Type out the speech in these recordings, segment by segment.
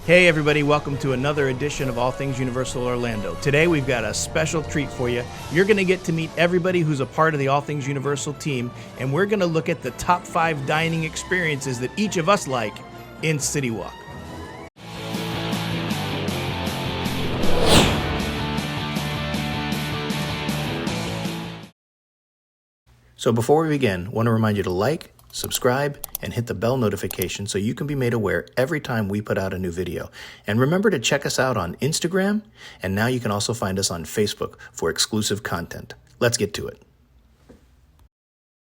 Hey everybody, welcome to another edition of All Things Universal Orlando. Today we've got a special treat for you. You're going to get to meet everybody who's a part of the All Things Universal team, and we're going to look at the top 5 dining experiences that each of us like in CityWalk. So before we begin, I want to remind you to like, subscribe, and hit the bell notification so you can be made aware every time we put out a new video. And remember to check us out on Instagram, and now you can also find us on Facebook for exclusive content. Let's get to it.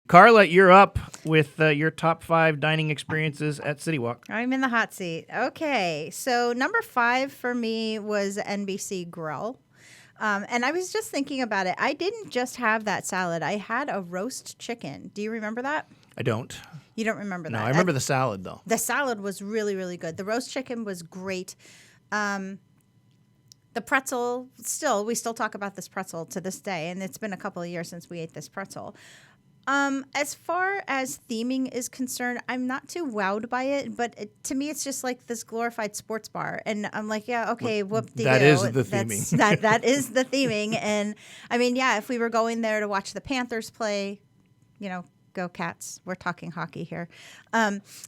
Carla, you're up with your top 5 dining experiences at CityWalk. I'm in the hot seat. Okay, so number 5 for me was NBC Grill. And I was just thinking about it. I didn't just have that salad. I had a roast chicken. Do you remember that? I don't. You don't remember that? No, I remember the salad, though. The salad was really, really good. The roast chicken was great. The pretzel, we still talk about this pretzel to this day, and it's been a couple of years since we ate this pretzel. As far as theming is concerned, I'm not too wowed by it, but to me, it's just like this glorified sports bar. And I'm like, yeah, okay, whoop-de-doo. That is the theming. That is the theming. And I mean, yeah, if we were going there to watch the Panthers play, you know, go Cats. We're talking hockey here.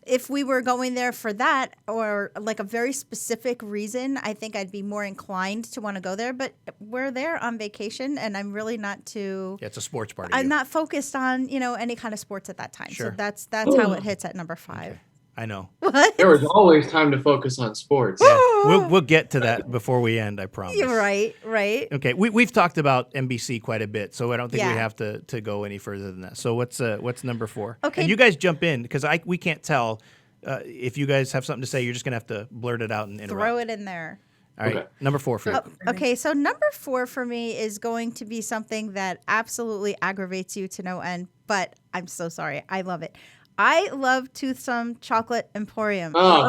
If we were going there for that or like a very specific reason, I think I'd be more inclined to want to go there. But we're there on vacation, and I'm really not too. Yeah, it's a sports party. I'm not focused on any kind of sports at that time. Sure. So that's how it hits at number 5. Okay. I know. What? There was always time to focus on sports. Yeah. We'll get to that before we end, I promise. You're right. Okay, we've talked about NBC quite a bit, so I don't think we Yeah. have to go any further than that. So what's number 4? Okay. And you guys jump in because we can't tell if you guys have something to say. You're just gonna have to blurt it out and interrupt. Throw it in there. All right, Okay. number 4 for you. Okay, so number 4 for me is going to be something that absolutely aggravates you to no end, but I'm so sorry. I love it. I love Toothsome Chocolate Emporium. Oh,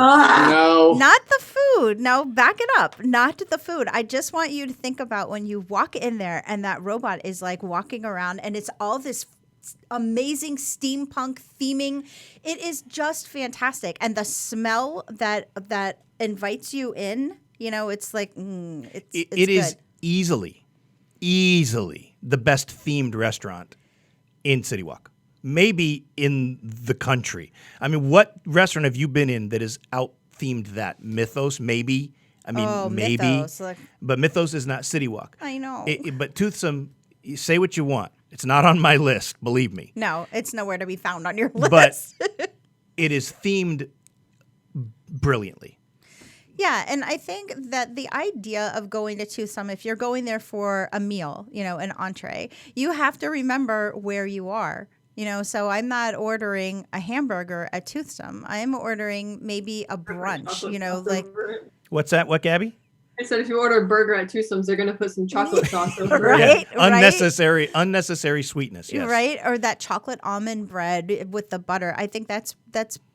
no. Not the food. No, back it up. Not the food. I just want you to think about when you walk in there and that robot is like walking around and it's all this amazing steampunk theming. It is just fantastic. And the smell that invites you in, it's like, it's It is easily the best themed restaurant in CityWalk. Maybe in the country. I mean, what restaurant have you been in that is out-themed that? Mythos, maybe? I mean, maybe. Mythos. But Mythos is not CityWalk. I know. But Toothsome, you say what you want. It's not on my list, believe me. No, it's nowhere to be found on your list. But it is themed brilliantly. Yeah, and I think that the idea of going to Toothsome, if you're going there for a meal, an entree, you have to remember where you are. So I'm not ordering a hamburger at Toothsome. I'm ordering maybe a brunch, like. What's that? What, Gabby? I said if you order a burger at Twosome, they're going to put some chocolate sauce over it. Right? Yeah. Unnecessary sweetness, yes. Right? Or that chocolate almond bread with the butter. I think that's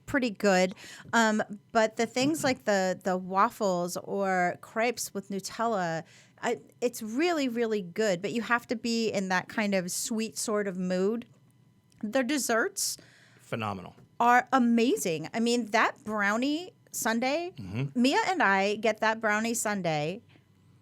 pretty good. But the things like the waffles or crepes with Nutella, it's really, really good. But you have to be in that kind of sweet sort of mood. Their desserts phenomenal are amazing. I mean, that brownie sundae, Mia and I get that brownie sundae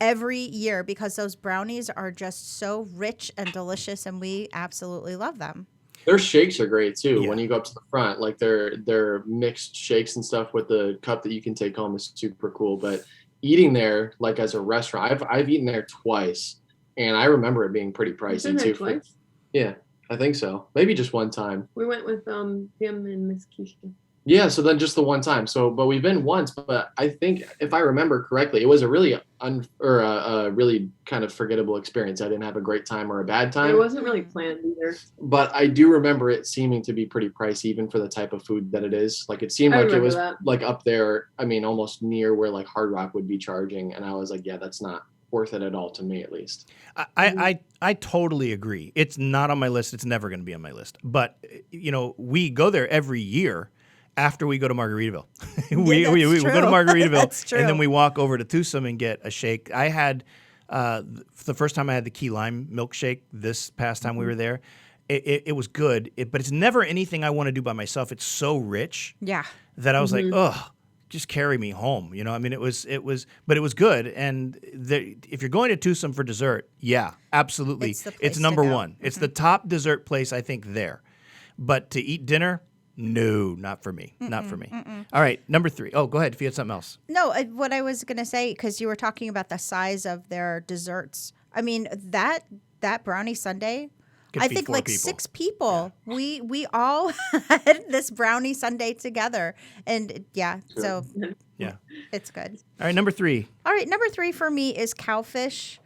every year because those brownies are just so rich and delicious, and we absolutely love them. Their shakes are great too. Yeah. When you go up to the front, like their mixed shakes and stuff with the cup that you can take home is super cool. But eating there, like as a restaurant, I've eaten there twice, and I remember it being pretty pricey too. Twice? Yeah, I think so. Maybe just one time. We went with him and Miss Keisha. Yeah, so then just the one time. But we've been once. But I think if I remember correctly, it was a really a really kind of forgettable experience. I didn't have a great time or a bad time. It wasn't really planned either. But I do remember it seeming to be pretty pricey, even for the type of food that it is. Like it seemed like it was like up there. I mean, almost near where like Hard Rock would be charging, and I was like, yeah, that's not worth it at all to me, at least. I totally agree. It's not on my list. It's never going to be on my list. But we go there every year. After we go to Margaritaville, we go to Margaritaville, That's true. And then we walk over to Toothsome and get a shake. I had the first time I had the key lime milkshake this past time we were there. It was good, but it's never anything I want to do by myself. It's so rich, Yeah, that I was like, ugh, just carry me home. You know, I mean, but it was good. And if you're going to Toothsome for dessert, yeah, absolutely. It's the place It's to number go. one. It's the top dessert place, I think, there. But to eat dinner, no, not for me. Not for me. All right, number 3. Oh, go ahead if you had something else. No, what I was going to say, because you were talking about the size of their desserts. I mean, that brownie sundae, Could I feed think 4 like people. 6 people. We all had this brownie sundae together. And yeah, so Yeah. it's good. All right, number 3. All right, number 3 for me is Cowfish.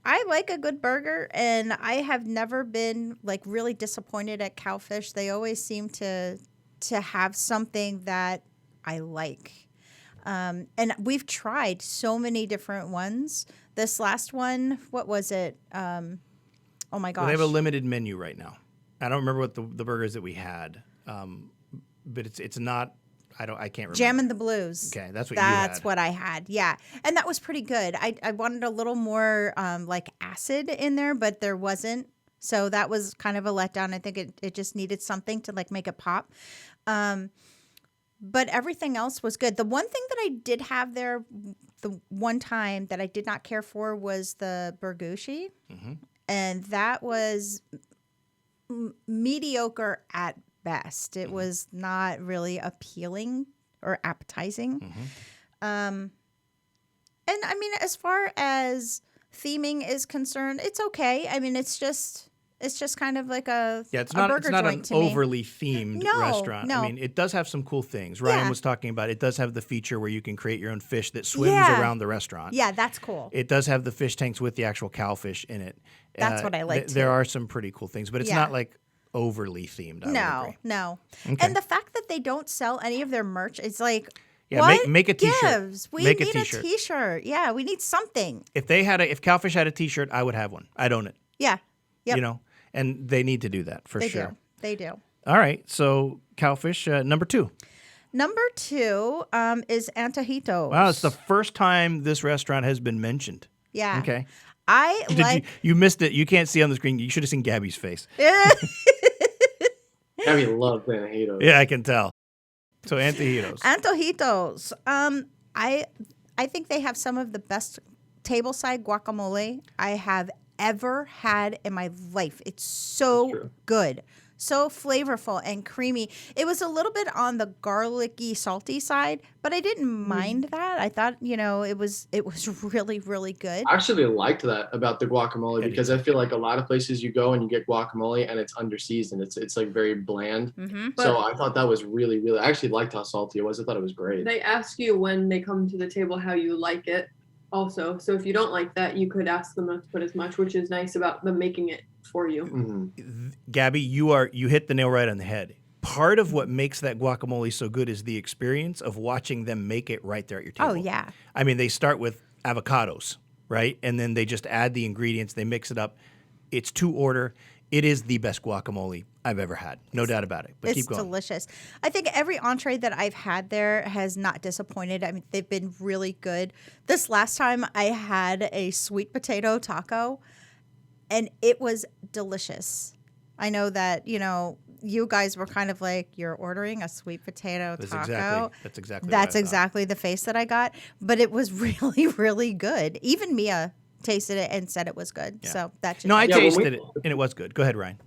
I like a good burger, and I have never been like really disappointed at Cowfish. They always seem to have something that I like. And we've tried so many different ones. This last one, what was it? Oh my gosh. Well, they have a limited menu right now. I don't remember what the burgers that we had, but it's not. I can't remember. Jam and the Blues. Okay, that's what you had. That's what I had. Yeah, and that was pretty good. I wanted a little more like acid in there, but there wasn't. So that was kind of a letdown. I think it just needed something to like make it pop. But everything else was good. The one thing that I did have there, the one time that I did not care for was the burgushi, and that was mediocre at best. It was not really appealing or appetizing. And I mean, as far as theming is concerned, it's okay. I mean, it's just kind of like a it's a not burger an joint to me. overly themed No, restaurant. no. I mean, it does have some cool things. Ryan Yeah. was talking about it does have the feature where you can create your own fish that swims Yeah. around the restaurant. Yeah, that's cool. It does have the fish tanks with the actual cowfish in it. That's what I like, There too. are some pretty cool things, but it's Yeah. not like overly themed. I would agree. No. Okay. And the fact that they don't sell any of their merch, it's like, Yeah, what make a t-shirt. gives? We Make a need t-shirt. a t-shirt. Yeah, we need something. If Cowfish had a T-shirt, I would have one. I'd own it. Yeah. Yep. You know, and they need to do that for They sure. do. They do. All right, so Cowfish, number 2. Number 2 is Antojitos. Wow, it's the first time this restaurant has been mentioned. Yeah. Okay. I like. You missed it. You can't see on the screen. You should have seen Gabby's face. Gabby loves Antojitos. Yeah, I can tell. So Antojitos. Antojitos. I think they have some of the best tableside guacamole I have ever had in my life. It's so good. So flavorful and creamy. It was a little bit on the garlicky, salty side, but I didn't mind that. I thought, it was really, really good. I actually liked that about the guacamole Yeah, because I feel like a lot of places you go and you get guacamole and it's under seasoned. It's like very bland. Mm-hmm. So I thought that was really, really. I actually liked how salty it was. I thought it was great. They ask you when they come to the table how you like it also. So if you don't like that, you could ask them not to put as much, which is nice about them making it for you. Mm-hmm. Gabby, you hit the nail right on the head. Part of what makes that guacamole so good is the experience of watching them make it right there at your table. Oh, yeah. I mean, they start with avocados, right? And then they just add the ingredients. They mix it up. It's to order. It is the best guacamole I've ever had. No doubt about it. But It's keep going. delicious. I think every entree that I've had there has not disappointed. I mean, they've been really good. This last time I had a sweet potato taco, and it was delicious. I know that, you guys were kind of like, you're ordering a sweet potato taco. That's exactly That's what I thought. exactly the face that I got. But it was really, really good. Even Mia tasted it and said it was good. Yeah. So that should No, I Yeah, when tasted we- it, and it was good. Go ahead, Ryan.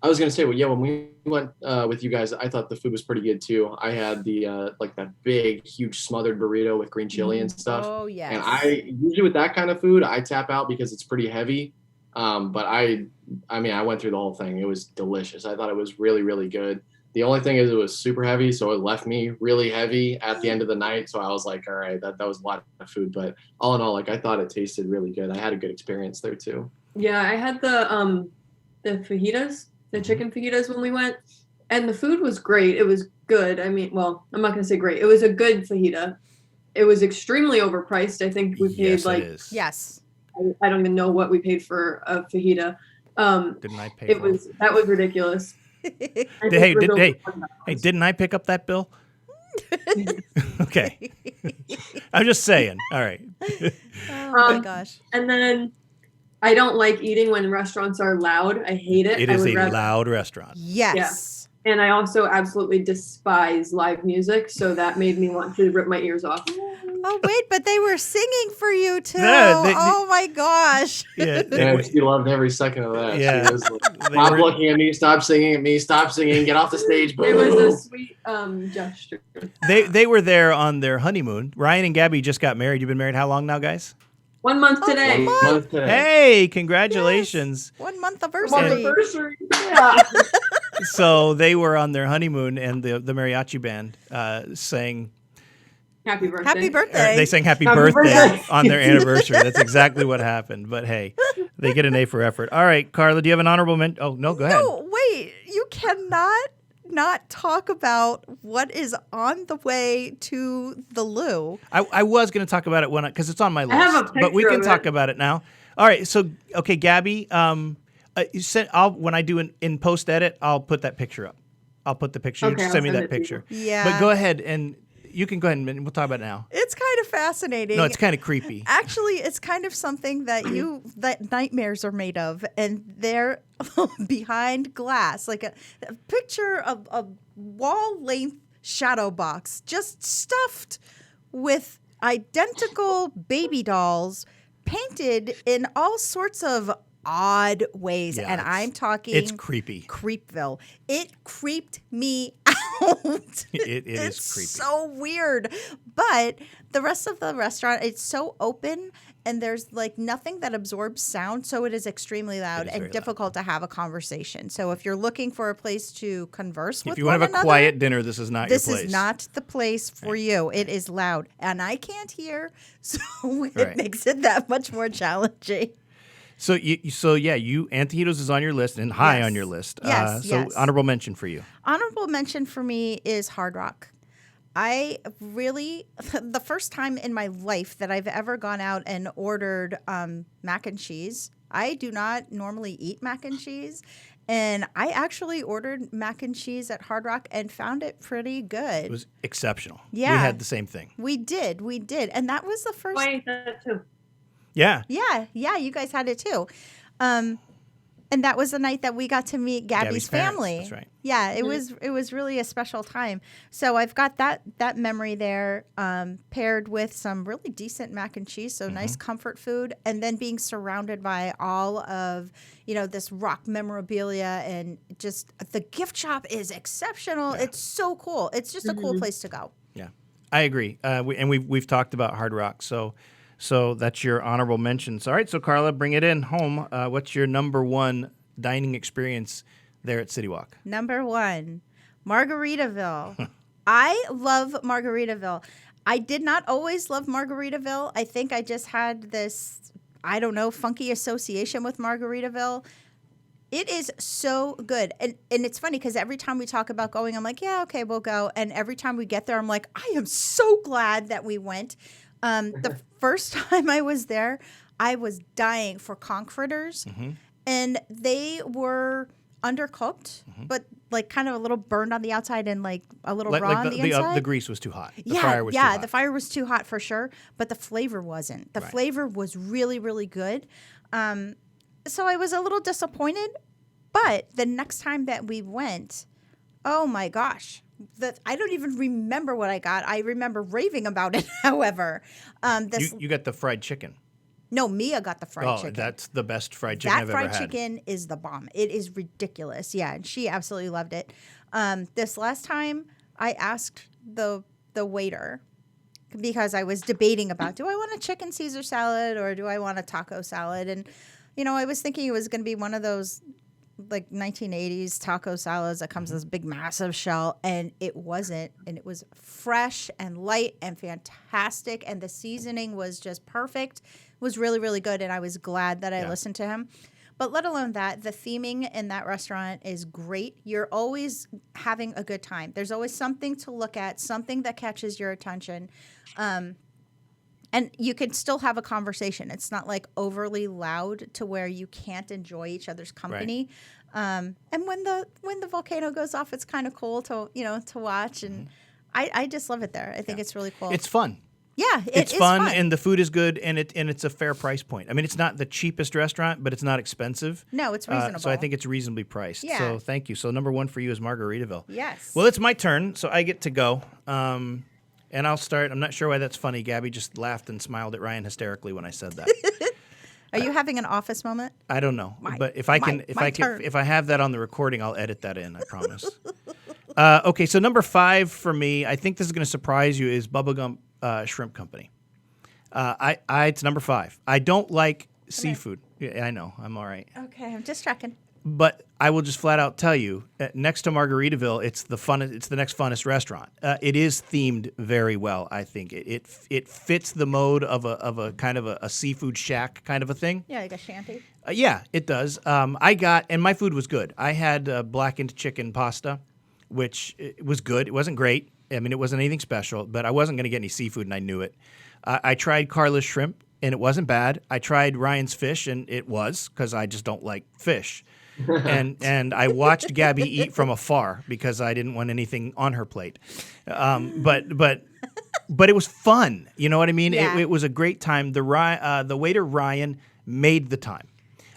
I was gonna say, when we went with you guys, I thought the food was pretty good too. I had the like that big, huge smothered burrito with green chili and stuff. Oh, yes. And I usually with that kind of food, I tap out because it's pretty heavy. But I went through the whole thing. It was delicious. I thought it was really, really good. The only thing is it was super heavy, so it left me really heavy at the end of the night. So I was like, all right, that was a lot of food. But all in all, like I thought it tasted really good. I had a good experience there too. Yeah, I had the fajitas, the chicken fajitas when we went, and the food was great. It was good. I mean, well, I'm not gonna say great. It was a good fajita. It was extremely overpriced. I think we paid Yes, like it is. Yes. I don't even know what we paid for a fajita. Didn't I pay It for was that was ridiculous. I think Hey, it was over hey, $1. didn't I pick up that bill? Okay. I'm just saying. All right. Oh my Um, gosh. And then I don't like eating when restaurants are loud. I hate it. It I is would a rather- loud restaurant. Yes. And I also absolutely despise live music, so that made me want to rip my ears off. Oh wait, but they were singing for you too. No, Oh my gosh. Yeah, She loved every second of that. Yeah. She was like, stop looking at me, stop singing at me, stop singing, get off the stage. It was a sweet gesture. They were there on their honeymoon. Ryan and Gabby just got married. You've been married how long now, guys? 1 month today. 1 month today. Hey, congratulations. Yes. 1 month Anniversary. anniversary. Yeah. So they were on their honeymoon, and the mariachi band sang. Happy birthday. Happy birthday. They sang "Happy Happy Birthday" birthday. on their anniversary. That's exactly what happened. But hey, they get an A for effort. All right, Carla, do you have an honorable mention? Oh no, go ahead. No, wait. You cannot not talk about what is on the way to the loo. I was going to talk about it because it's on my list, have a but we picture can of talk it. about it now. All right, so okay, Gabby, you said when I do in post edit, I'll put that picture up. I'll put the picture. You Okay, just I'll send me send that it to you. picture. Yeah. But go ahead and you can go ahead and we'll talk about it now. It's kind of fascinating. No, it's kind of creepy. Actually, it's kind of something that that nightmares are made of, and they're behind glass, like a picture of a wall-length shadow box, just stuffed with identical baby dolls, painted in all sorts of odd ways. Yeah, And I'm talking, it's creepy. Creepville. It creeped me out. It is It's creepy. so weird. But the rest of the restaurant, it's so open, and there's like nothing that absorbs sound, so it is extremely loud is and very difficult to have a conversation. So if you're looking for a place to converse with If you want to have a another, quiet dinner, this is not this your place. is not the place for you. It is loud, and I can't hear, so it Right. makes it that much more challenging. So you Antojitos is on your list and high on your list. Yes, so yes. honorable mention for you. Honorable mention for me is Hard Rock. I really, the first time in my life that I've ever gone out and ordered mac and cheese. I do not normally eat mac and cheese. And I actually ordered mac and cheese at Hard Rock and found it pretty good. It was exceptional. Yeah. We had the same thing. We did. And that was the first. I ate that too. Yeah. Yeah, you guys had it too. And that was the night that we got to meet Gabby's parents, family. that's right. Yeah, it was really a special time. So I've got that memory there, paired with some really decent mac and cheese, so nice comfort food, and then being surrounded by all of this rock memorabilia, and just the gift shop is exceptional. Yeah. It's so cool. It's just a cool place to go. Yeah, I agree. We've talked about Hard Rock, so that's your honorable mentions. All right, so Carla, bring it in home. What's your number one dining experience there at CityWalk? Number 1, Margaritaville. I love Margaritaville. I did not always love Margaritaville. I think I just had this, I don't know, funky association with Margaritaville. It is so good. And it's funny because every time we talk about going, I'm like, yeah, okay, we'll go. And every time we get there, I'm like, I am so glad that we went. The first time I was there, I was dying for conch fritters, and they were undercooked, but like kind of a little burned on the outside and like a little raw on the inside. The grease was too hot. The Yeah, fire was too hot. the fire was too hot for sure, but the flavor wasn't. The flavor was really, really good. So I was a little disappointed, but the next time that we went, oh my gosh. I don't even remember what I got. I remember raving about it, however. You got the fried chicken. No, Mia got the fried chicken. That's the best fried chicken I've ever had. That fried chicken is the bomb. It is ridiculous. Yeah, and she absolutely loved it. This last time, I asked the waiter, because I was debating about, do I want a chicken Caesar salad or do I want a taco salad? And, I was thinking it was going to be one of those like 1980s taco salads that comes in this big massive shell, and it wasn't. And it was fresh and light and fantastic, and the seasoning was just perfect. It was really, really good, and I was glad that I listened to him. But let alone that, the theming in that restaurant is great. You're always having a good time. There's always something to look at, something that catches your attention. And you can still have a conversation. It's not like overly loud to where you can't enjoy each other's company. Right. And when the volcano goes off, it's kind of cool to watch. And I just love it there. I think it's really cool. It's fun. Yeah, it's fun, and the food is good, and it's a fair price point. I mean, it's not the cheapest restaurant, but it's not expensive. No, it's reasonable. So I think it's reasonably priced. Yeah. So thank you. So number 1 for you is Margaritaville. Yes. Well, it's my turn, so I get to go. And I'll start. I'm not sure why that's funny. Gabby just laughed and smiled at Ryan hysterically when I said that. Are you having an office moment? I don't know, but if I have that on the recording, I'll edit that in. I promise. Okay, so number 5 for me, I think this is going to surprise you, is Bubba Gump Shrimp Company. It's number 5. I don't like seafood. Yeah, I know. I'm all right. Okay, I'm just checking. But I will just flat out tell you, next to Margaritaville, it's the next funnest restaurant. It is themed very well. I think it fits the mode of a kind of a seafood shack kind of a thing. Yeah, like a shanty. Yeah, it does. And my food was good. I had blackened chicken pasta, which was good. It wasn't great. I mean, it wasn't anything special, but I wasn't going to get any seafood, and I knew it. I tried Carla's shrimp, and it wasn't bad. I tried Ryan's fish, and it was, because I just don't like fish. and I watched Gabby eat from afar because I didn't want anything on her plate. But it was fun. You know what I mean? Yeah. It was a great time. The waiter Ryan made the time.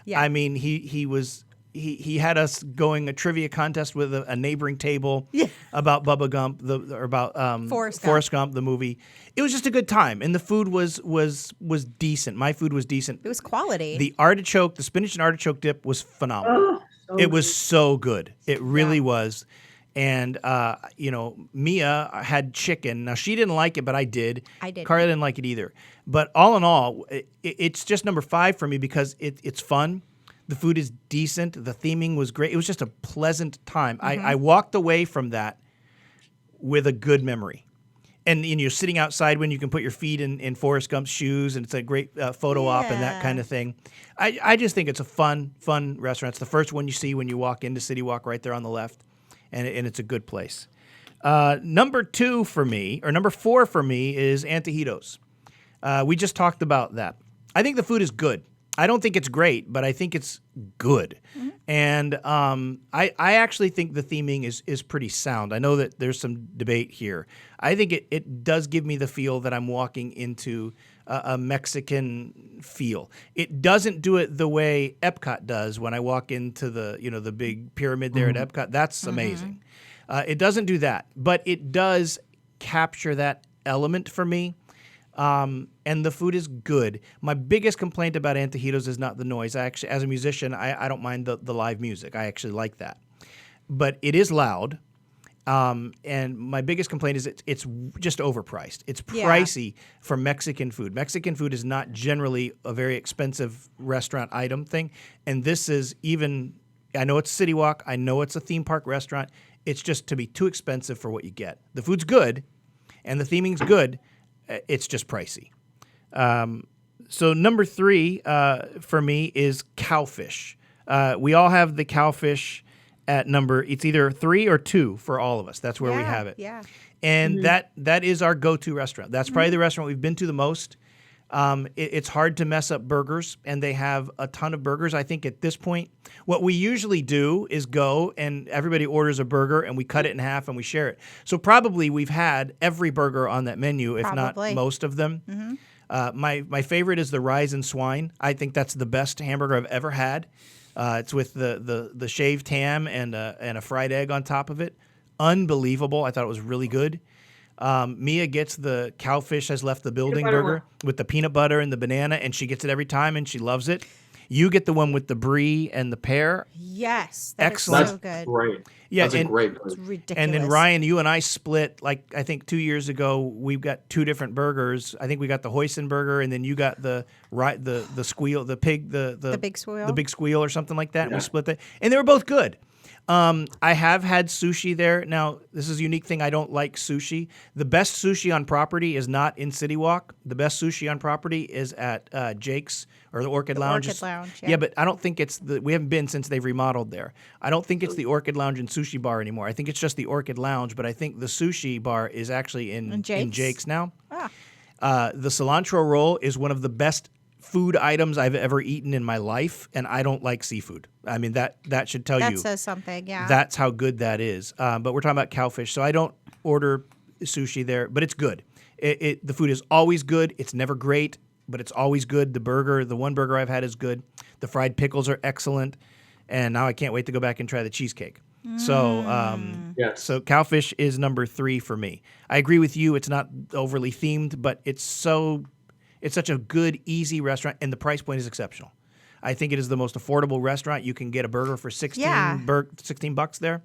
Yeah. I mean, he had us going a trivia contest with a neighboring table about Bubba Gump, about Forrest Gump, the movie. It was just a good time, and the food was decent. My food was decent. It was quality. The spinach and artichoke dip was phenomenal. It was so good. It really was. And Mia had chicken. Now she didn't like it, but I did. I did. Carla didn't like it either. But all in all, it's just number 5 for me because it's fun. The food is decent. The theming was great. It was just a pleasant time. Mm-hmm. I walked away from that with a good memory. And you're sitting outside when you can put your feet in Forrest Gump's shoes, and it's a great photo op and that kind of thing. I just think it's a fun restaurant. It's the first one you see when you walk into CityWalk, right there on the left, and it's a good place. Number 4 for me is Antojitos. We just talked about that. I think the food is good. I don't think it's great, but I think it's good. Mm-hmm. And I actually think the theming is pretty sound. I know that there's some debate here. I think it does give me the feel that I'm walking into a Mexican feel. It doesn't do it the way Epcot does when I walk into the big pyramid there at Epcot. That's amazing. It doesn't do that, but it does capture that element for me. And the food is good. My biggest complaint about Antojitos is not the noise. I actually, as a musician, I don't mind the live music. I actually like that. But it is loud. And my biggest complaint is it's just overpriced. It's pricey for Mexican food. Mexican food is not generally a very expensive restaurant item thing. And this is I know it's CityWalk. I know it's a theme park restaurant. It's just to be too expensive for what you get. The food's good, and the theming's good. It's just pricey. So number 3 for me is Cowfish. We all have the Cowfish at it's either 3 or 2 for all of us. That's where we have it. Yeah. And that is our go-to restaurant. That's probably the restaurant we've been to the most. It's hard to mess up burgers, and they have a ton of burgers. I think at this point, what we usually do is go and everybody orders a burger, and we cut it in half and we share it. So probably we've had every burger on that menu, if not most of them. Mm-hmm. My favorite is the Rise and Swine. I think that's the best hamburger I've ever had. It's with the shaved ham and a fried egg on top of it. Unbelievable. I thought it was really good. Mia gets the Cowfish Has Left the Building burger with the peanut butter and the banana, and she gets it every time, and she loves it. You get the one with the brie and the pear. Yes. Excellent. So good. That's great. Yeah, that's a great burger. It's ridiculous. And then Ryan, you and I split, I think 2 years ago, we've got 2 different burgers. I think we got the hoisin burger, and then you got the squeal, the pig, the big squeal. The big squeal or something like that. Yeah. And we split that. And they were both good. I have had sushi there. Now, this is a unique thing. I don't like sushi. The best sushi on property is not in CityWalk. The best sushi on property is at Jake's or the Orchid Lounge. Orchid Lounge, yeah, but I don't think we haven't been since they've remodeled there. I don't think it's the Orchid Lounge and Sushi Bar anymore. I think it's just the Orchid Lounge, but I think the sushi bar is actually in Jake's now. The cilantro roll is one of the best food items I've ever eaten in my life, and I don't like seafood. I mean, that should tell you. That says something, yeah. That's how good that is. But we're talking about Cowfish, so I don't order sushi there, but it's good. The food is always good. It's never great, but it's always good. The one burger I've had is good. The fried pickles are excellent. And now I can't wait to go back and try the cheesecake. Yes. So Cowfish is number 3 for me. I agree with you. It's not overly themed, but it's such a good, easy restaurant, and the price point is exceptional. I think it is the most affordable restaurant. You can get a burger for $16 there,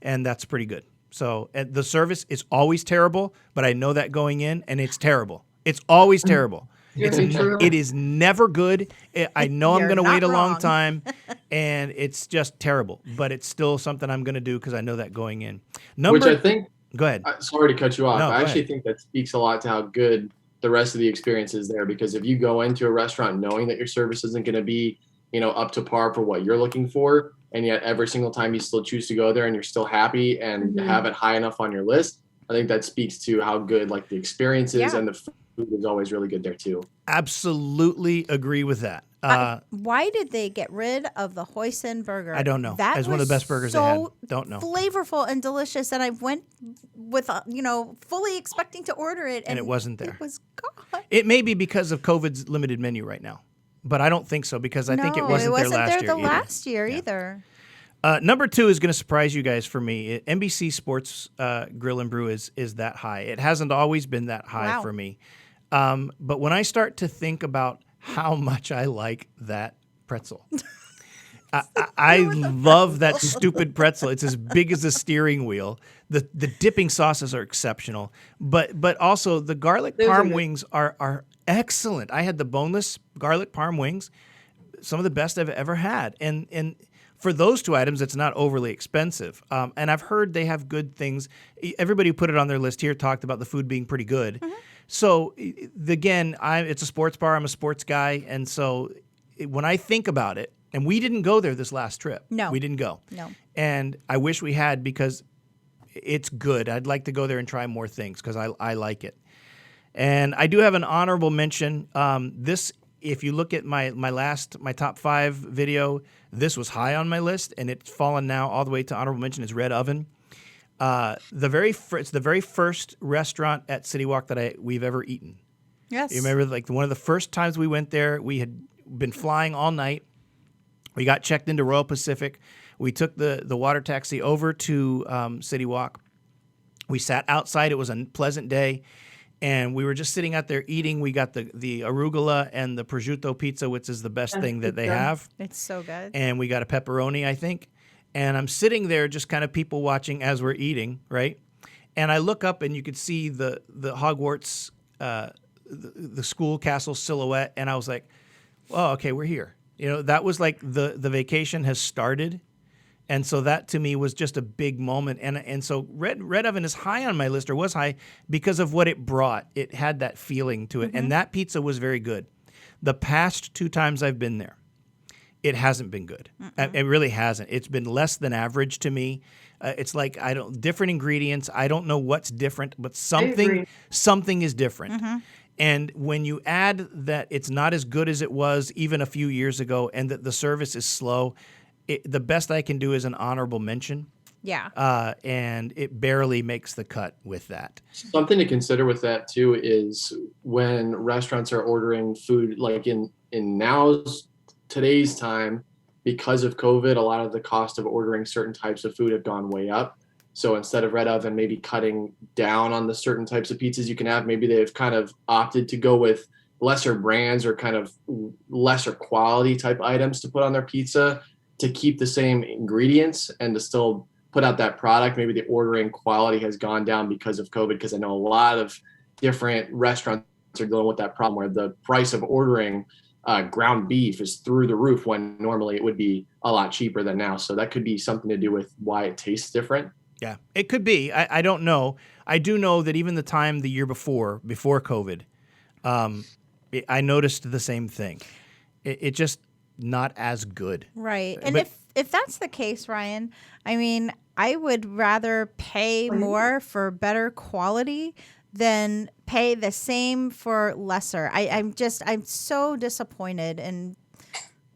and that's pretty good. So the service is always terrible, but I know that going in, and it's terrible. It's always terrible. It is never good. I know I'm going to wait a long time, and it's just terrible. But it's still something I'm going to do because I know that going in. Which I think. Go ahead. Sorry to cut you off. No, I actually think that speaks a lot to how good the rest of the experience is there. Because if you go into a restaurant knowing that your service isn't going to be, up to par for what you're looking for, and yet every single time you still choose to go there and you're still happy and have it high enough on your list, I think that speaks to how good like the experience is, and the food is always really good there too. Absolutely agree with that. Why did they get rid of the hoisin burger? I don't know. That was one of the best burgers they had. Don't know. Flavorful and delicious, and I went with fully expecting to order it, and it wasn't there. It was gone. It may be because of COVID's limited menu right now, but I don't think so because I think it wasn't there last year. Either. Number 2 is going to surprise you guys for me. NBC Sports Grill and Brew is that high. It hasn't always been that high for me. But when I start to think about how much I like that pretzel, I love that stupid pretzel. It's as big as a steering wheel. The dipping sauces are exceptional, but also the garlic parm wings are excellent. I had the boneless garlic parm wings, some of the best I've ever had, and for those 2 items, it's not overly expensive. And I've heard they have good things. Everybody who put it on their list here talked about the food being pretty good. Mm-hmm. So, again, it's a sports bar. I'm a sports guy. And so when I think about it, and we didn't go there this last trip. No. We didn't go. No. And I wish we had because it's good. I'd like to go there and try more things because I like it. And I do have an honorable mention. If you look at my top 5 video, this was high on my list, and it's fallen now all the way to honorable mention is Red Oven. It's the very first restaurant at CityWalk that we've ever eaten. Yes. You remember, like one of the first times we went there, we had been flying all night. We got checked into Royal Pacific. We took the water taxi over to CityWalk. We sat outside. It was a pleasant day. And we were just sitting out there eating. We got the arugula and the prosciutto pizza, which is the best thing that they have. It's so good. And we got a pepperoni, I think. And I'm sitting there just kind of people watching as we're eating, right? And I look up and you could see the Hogwarts, the school castle silhouette. And I was like, oh, okay, we're here. That was like the vacation has started. And so that to me was just a big moment. And so Red Oven is high on my list, or was high, because of what it brought. It had that feeling to it. Mm-hmm. And that pizza was very good. The past 2 times I've been there, it hasn't been good. It really hasn't. It's been less than average to me. It's like different ingredients. I don't know what's different, but something is different. Mm-hmm. And when you add that it's not as good as it was even a few years ago, and that the service is slow, the best I can do is an honorable mention. Yeah. And it barely makes the cut with that. Something to consider with that too is when restaurants are ordering food, like in today's time, because of COVID, a lot of the cost of ordering certain types of food have gone way up. So instead of Red Oven maybe cutting down on the certain types of pizzas you can have, maybe they've kind of opted to go with lesser brands or kind of lesser quality type items to put on their pizza to keep the same ingredients and to still put out that product. Maybe the ordering quality has gone down because of COVID, because I know a lot of different restaurants are dealing with that problem where the price of ordering ground beef is through the roof when normally it would be a lot cheaper than now. So that could be something to do with why it tastes different. Yeah, it could be. I don't know. I do know that even the year before COVID, I noticed the same thing. It just not as good. Right. And if that's the case, Ryan, I mean, I would rather pay more for better quality than pay the same for lesser. I'm so disappointed, and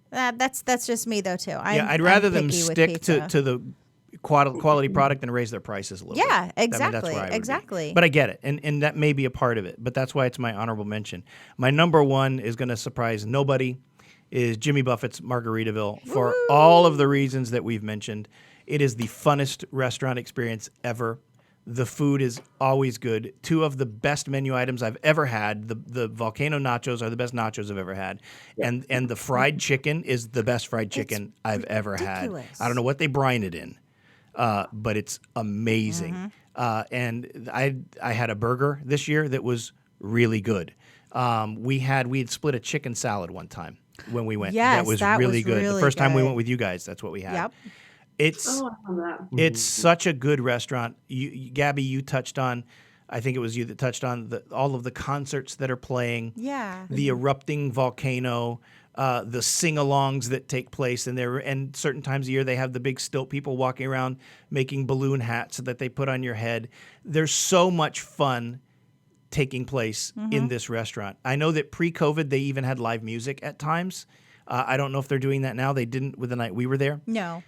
that's just me though too. I'd rather them stick to the quality product and raise their prices a little bit. Yeah, I mean, that's exactly, where I would be. exactly. But I get it, and that may be a part of it. But that's why it's my honorable mention. My number one is going to surprise nobody. Is Jimmy Buffett's Margaritaville for all of the reasons that we've mentioned. It is the funnest restaurant experience ever. The food is always good. 2 of the best menu items I've ever had. The volcano nachos are the best nachos I've ever had. Yeah. And the fried chicken is the best fried chicken I've ever had. I don't know what they brine it in, but it's amazing. And I had a burger this year that was really good. We had split a chicken salad one time when we went. Yes, that was really good. The first time we went with you guys, that's what we had. Yep. It's such a good restaurant. Gabby, you touched on, I think it was you that touched on all of the concerts that are playing. Yeah. The erupting volcano, the sing-alongs that take place, and certain times of year they have the big stilt people walking around making balloon hats that they put on your head. There's so much fun taking place in this restaurant. I know that pre-COVID they even had live music at times. I don't know if they're doing that now. They didn't with the night we were there. No.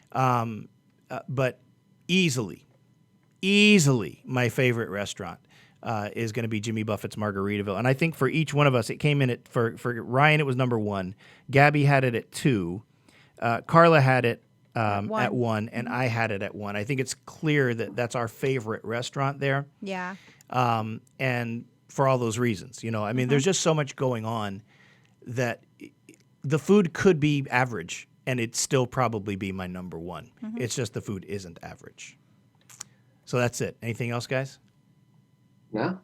But easily, my favorite restaurant is going to be Jimmy Buffett's Margaritaville. And I think for each one of us, it came in for Ryan, it was number 1. Gabby had it at 2. Carla had it at 1, and I had it at 1. I think it's clear that that's our favorite restaurant there. Yeah. And for all those reasons, I mean, there's just so much going on that the food could be average, and it'd still probably be my number 1. It's just the food isn't average. So that's it. Anything else, guys? No.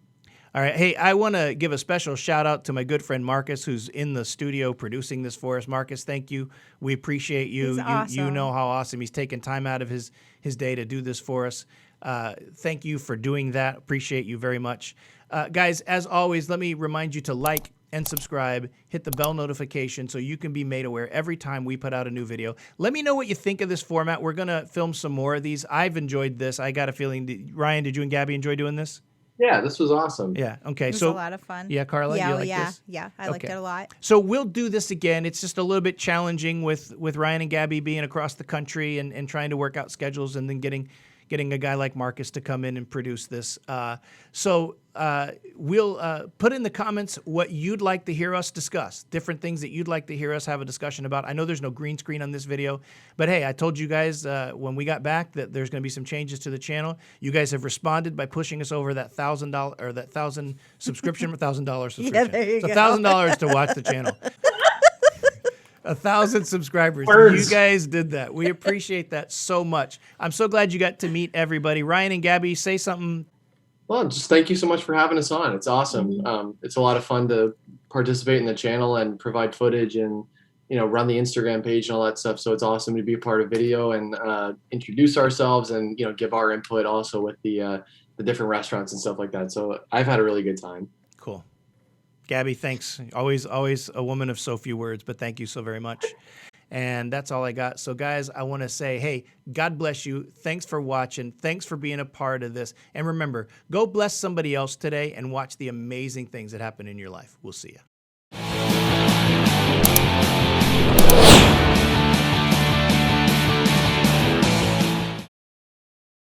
All right. Hey, I want to give a special shout out to my good friend Marcus, who's in the studio producing this for us. Marcus, thank you. We appreciate you. He's awesome. You know how awesome he's taken time out of his day to do this for us. Thank you for doing that. Appreciate you very much. Guys, as always, let me remind you to like and subscribe, hit the bell notification so you can be made aware every time we put out a new video. Let me know what you think of this format. We're going to film some more of these. I've enjoyed this. I got a feeling, Ryan, did you and Gabby enjoy doing this? Yeah, this was awesome. Yeah, okay. It was a lot of fun. Yeah, Carla, you like this? Yeah, I liked it a lot. So we'll do this again. It's just a little bit challenging with Ryan and Gabby being across the country and trying to work out schedules and then getting a guy like Marcus to come in and produce this. So we'll put in the comments what you'd like to hear us discuss, different things that you'd like to hear us have a discussion about. I know there's no green screen on this video, but hey, I told you guys when we got back that there's going to be some changes to the channel. You guys have responded by pushing us over that $1,000 or that $1,000 subscription, $1,000 subscription. Yeah, there you it's go. $1,000 to watch the channel. 1,000 subscribers. Words. You guys did that. We appreciate that so much. I'm so glad you got to meet everybody. Ryan and Gabby, say something. Well, just thank you so much for having us on. It's awesome. It's a lot of fun to participate in the channel and provide footage and, run the Instagram page and all that stuff. So it's awesome to be a part of video and introduce ourselves and, give our input also with the different restaurants and stuff like that. So I've had a really good time. Cool. Gabby, thanks. Always a woman of so few words, but thank you so very much. And that's all I got. So, guys, I want to say, hey, God bless you. Thanks for watching. Thanks for being a part of this. And remember, go bless somebody else today and watch the amazing things that happen in your life. We'll see you.